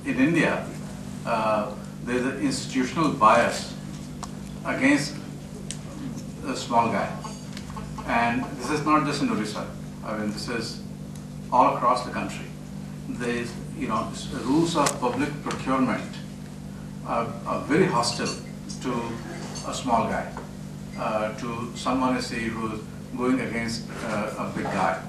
in India, there's an institutional bias against a small guy. And this is not just in Orissa. I mean, this is all across the country. There's, rules of public procurement are very hostile to a small guy, to someone who's going against a big guy.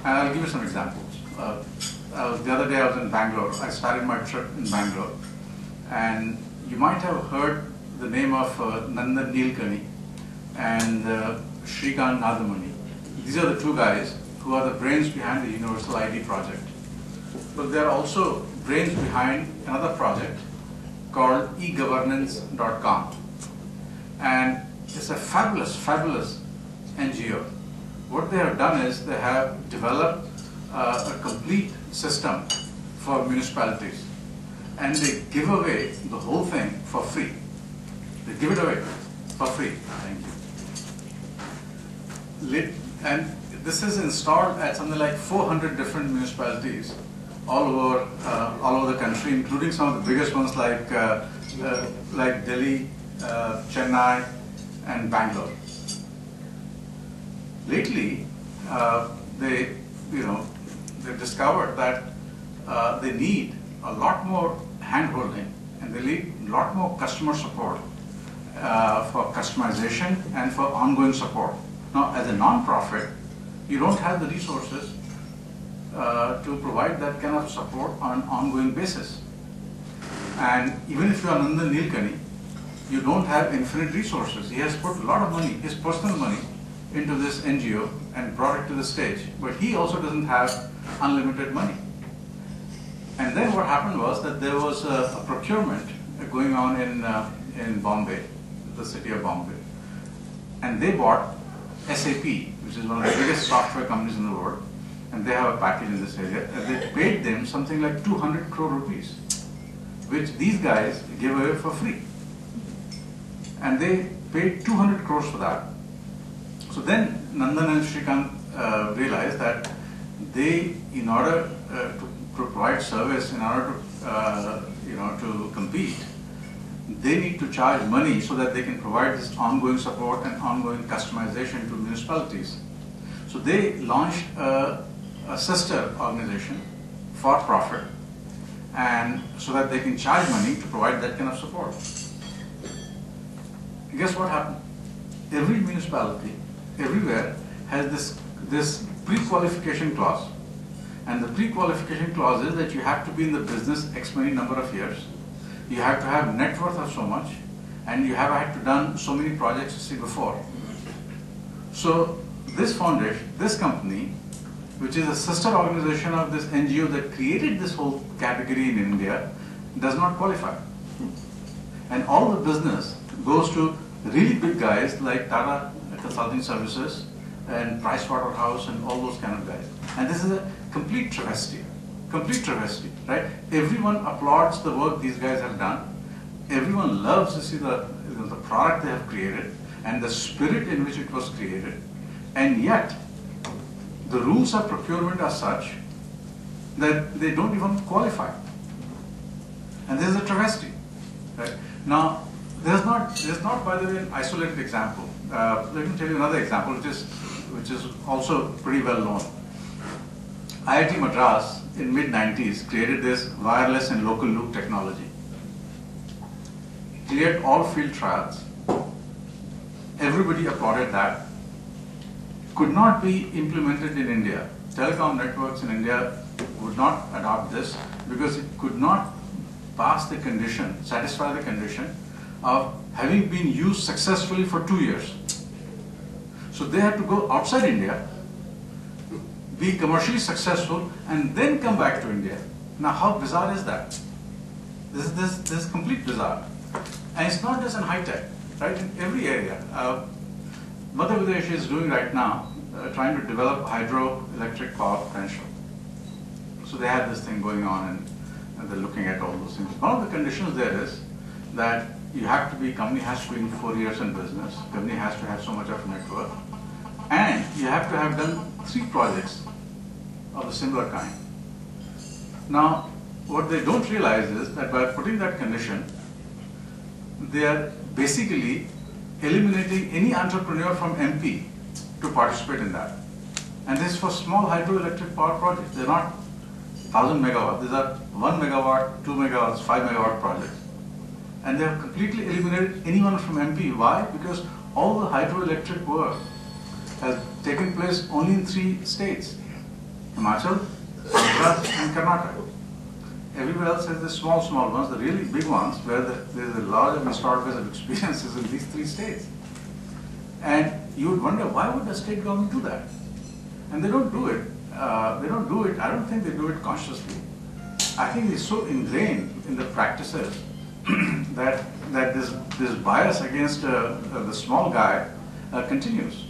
And I'll give you some examples. The other day I was in Bangalore. I started my trip in Bangalore, and you might have heard the name of Nandan Nilekani and Shrikant Nadamani. These are the two guys who are the brains behind the Universal ID project. But they are also brains behind another project called egovernance.com. And it's a fabulous, fabulous NGO. What they have done is they have developed a complete system for municipalities, and they give away the whole thing for free. They give it away for free. Thank you. And this is installed at something like 400 different municipalities all over the country, including some of the biggest ones like Delhi, Chennai, and Bangalore. Lately, they discovered that they need a lot more hand-holding, and they need a lot more customer support for customization and for ongoing support. Now, as a non-profit, you don't have the resources to provide that kind of support on an ongoing basis. And even if you are Nandan Nilekani, you don't have infinite resources. He has put a lot of money, his personal money, into this NGO and brought it to the stage. But he also doesn't have unlimited money. And then what happened was that there was a procurement going on in Bombay, the city of Bombay. And they bought SAP, which is one of the biggest software companies in the world, and they have a package in this area. And they paid them something like 200 crore rupees, which these guys gave away for free. And they paid 200 crores for that. So then Nandan and Shrikant realized that they, in order to provide service, in order to compete, they need to charge money so that they can provide this ongoing support and ongoing customization to municipalities. So they launched a sister organization for profit, and so that they can charge money to provide that kind of support. Guess what happened? Every municipality, everywhere, has this pre-qualification clause. And the pre-qualification clause is that you have to be in the business X many number of years, you have to have net worth of so much, and you have had to done so many projects before. So this foundation, this company, which is a sister organization of this NGO that created this whole category in India, does not qualify. And all the business goes to really big guys like Tata Consulting Services and Pricewaterhouse and all those kind of guys. And this is a complete travesty, right? Everyone applauds the work these guys have done. Everyone loves to see the product they have created and the spirit in which it was created. And yet, the rules of procurement are such that they don't even qualify. And this is a travesty, right? Now, there's not, by the way, an isolated example. Let me tell you another example, which is also pretty well known. IIT Madras in mid-90s created this wireless and local loop technology. It cleared all field trials. Everybody applauded that. Could not be implemented in India. Telecom networks in India would not adopt this because it could not pass the condition, satisfy the condition of having been used successfully for 2 years. So they had to go outside India, be commercially successful, and then come back to India. Now, how bizarre is that? This is complete bizarre. And it's not just in high tech, right? In every area. Madhya Pradesh is doing right now, trying to develop hydroelectric power potential. So they have this thing going on, and they're looking at all those things. One of the conditions there is that you have to be, company has to be in 4 years in business, company has to have so much of net worth, and you have to have done 3 projects of a similar kind. Now, what they don't realize is that by putting that condition, they are basically eliminating any entrepreneur from MP to participate in that. And this is for small hydroelectric power projects. They're not 1,000 megawatts. These are 1 megawatt, 2 megawatts, 5 megawatt projects. And they have completely eliminated anyone from MP. Why? Because all the hydroelectric work has taken place only in 3 states: Himachal, Andhra, and Karnataka. Everywhere else has the small ones, the really big ones, where there is a large installed base of experiences in these 3 states. And you would wonder, why would the state government do that? And they don't do it. I don't think they do it consciously. I think it's so ingrained in the practices that this bias against the small guy continues.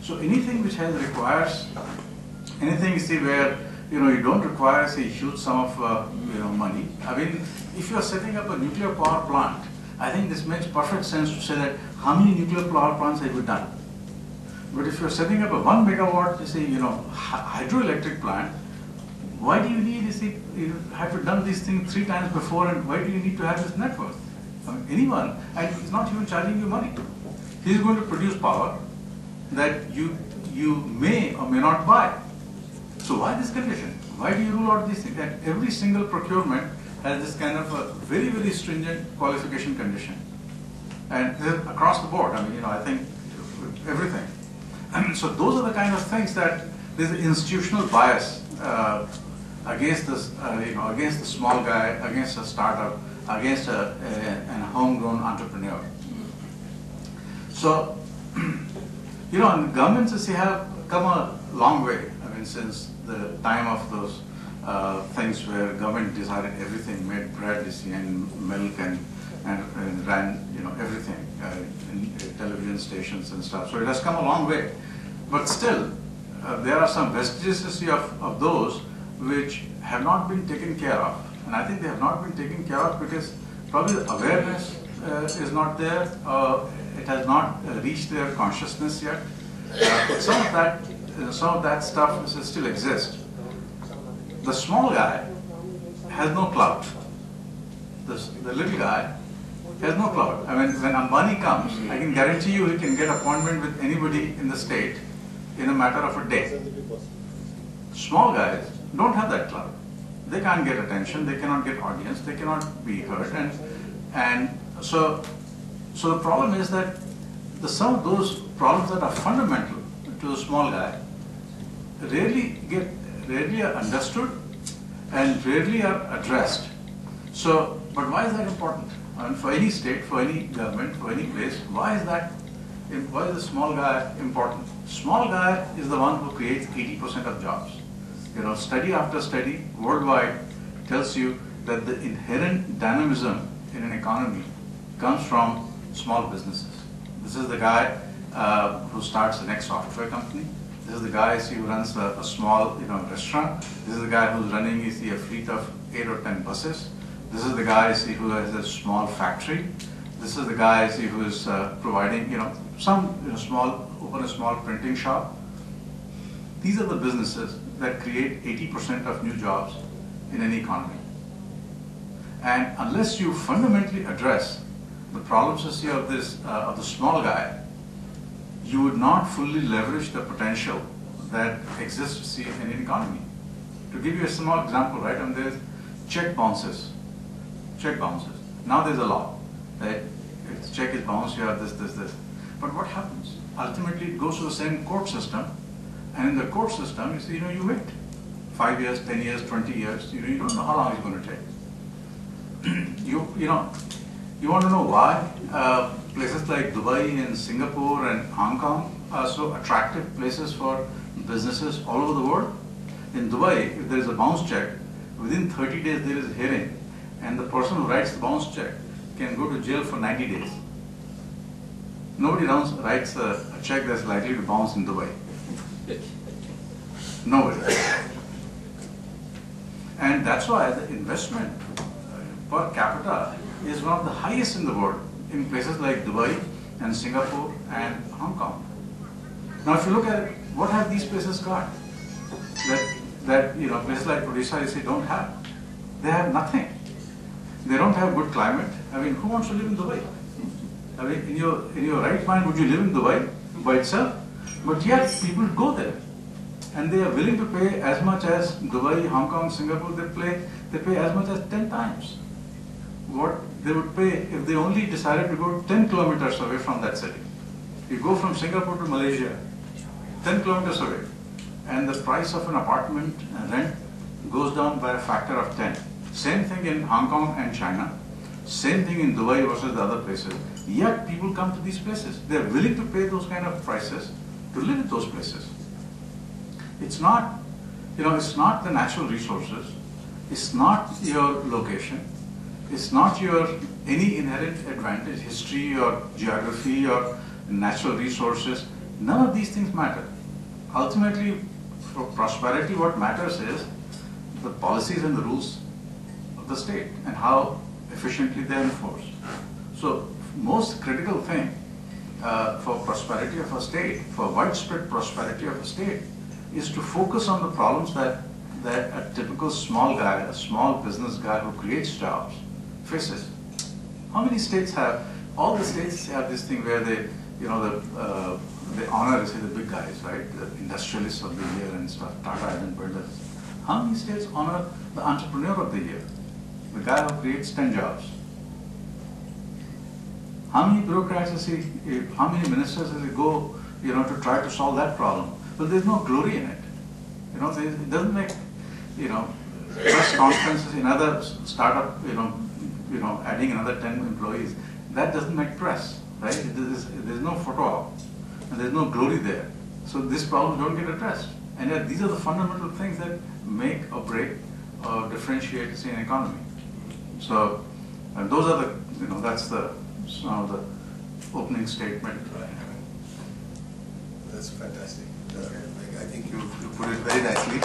So anything which requires anything, you see, where you don't require, say, huge sum of money. I mean, if you are setting up a nuclear power plant, I think this makes perfect sense to say that how many nuclear power plants have you done? But if you are setting up a 1 megawatt, say, hydroelectric plant, why do you need, you have to done these things 3 times before, and why do you need to have this net worth? I mean, anyone, and he's not even charging you money. He's going to produce power that you may or may not buy. So why this condition? Why do you rule out these things? That every single procurement has this kind of a very, very stringent qualification condition. And across the board, I mean, I think everything. And so those are the kind of things that there's an institutional bias against this, against the small guy, against a startup, against a homegrown entrepreneur. So, and governments have come a long way. I mean, since the time of those things where government decided everything, made bread, and milk, and ran, everything, in television stations and stuff. So it has come a long way. But still, there are some vestiges of those which have not been taken care of. And I think they have not been taken care of because probably the awareness is not there. It has not reached their consciousness yet. But some of that stuff still exists. The small guy has no clout. The little guy has no clout. I mean, when Ambani comes, I can guarantee you he can get appointment with anybody in the state in a matter of a day. Small guys don't have that clout. They can't get attention, they cannot get audience, they cannot be heard. And so the problem is that some of those problems that are fundamental to the small guy rarely are understood and rarely are addressed. So, but why is that important? And for any state, for any government, for any place, why is the small guy important? Small guy is the one who creates 80% of jobs. Study after study worldwide tells you that the inherent dynamism in an economy comes from small businesses. This is the guy who starts the next software company. This is the guy who runs a small restaurant. This is the guy who's running a fleet of 8 or 10 buses. This is the guy who has a small factory. This is the guy who is providing open a small printing shop. These are the businesses that create 80% of new jobs in any economy. And unless you fundamentally address the problems of the small guy, you would not fully leverage the potential that exists in an economy. To give you a small example, right? And there's check bounces. Now there's a law that if the check is bounced, you have this. But what happens? Ultimately, it goes to the same court system, and in the court system, you wait 5 years, 10 years, 20 years. You don't know how long it's going to take. You want to know why places like Dubai and Singapore and Hong Kong are so attractive places for businesses all over the world? In Dubai, if there is a bounce check, within 30 days there is a hearing, and the person who writes the bounce check can go to jail for 90 days. Nobody writes a check that's likely to bounce in Dubai. Nobody. And that's why the investment per capita is one of the highest in the world in places like Dubai and Singapore and Hong Kong. Now, if you look at it, what have these places got that places like Orissa don't have? They have nothing. They don't have good climate. I mean, who wants to live in Dubai? I mean, in your right mind, would you live in Dubai by itself? But yet, people go there. And they are willing to pay as much as Dubai, Hong Kong, Singapore, they pay as much as 10 times what they would pay if they only decided to go 10 kilometers away from that city. You go from Singapore to Malaysia, 10 kilometers away, and the price of an apartment rent goes down by a factor of 10. Same thing in Hong Kong and China, same thing in Dubai versus the other places. Yet people come to these places. They are willing to pay those kind of prices to live in those places. It's not, it's not the natural resources, it's not your location, it's not your any inherent advantage, history or geography or natural resources. None of these things matter. Ultimately, for prosperity, what matters is the policies and the rules of the state and how efficiently they are enforced. So, most critical thing for prosperity of a state, for widespread prosperity of a state, is to focus on the problems that a typical small guy, a small business guy who creates jobs, faces. How many states have, all the states have this thing where they, they honor, say, the big guys, right? The industrialists of the year and stuff, Tata and builders. How many states honor the entrepreneur of the year? The guy who creates 10 jobs. How many bureaucrats does he, how many ministers does he go, to try to solve that problem? Well, there's no glory in it. It doesn't make, press conferences in other startup, adding another 10 employees. That doesn't make press, right? There's no photo op, and there's no glory there. So these problems don't get addressed. And yet these are the fundamental things that make or break or differentiate an economy. So, and those are the, that's the opening statement. Right. That's fantastic. I think you put it very nicely.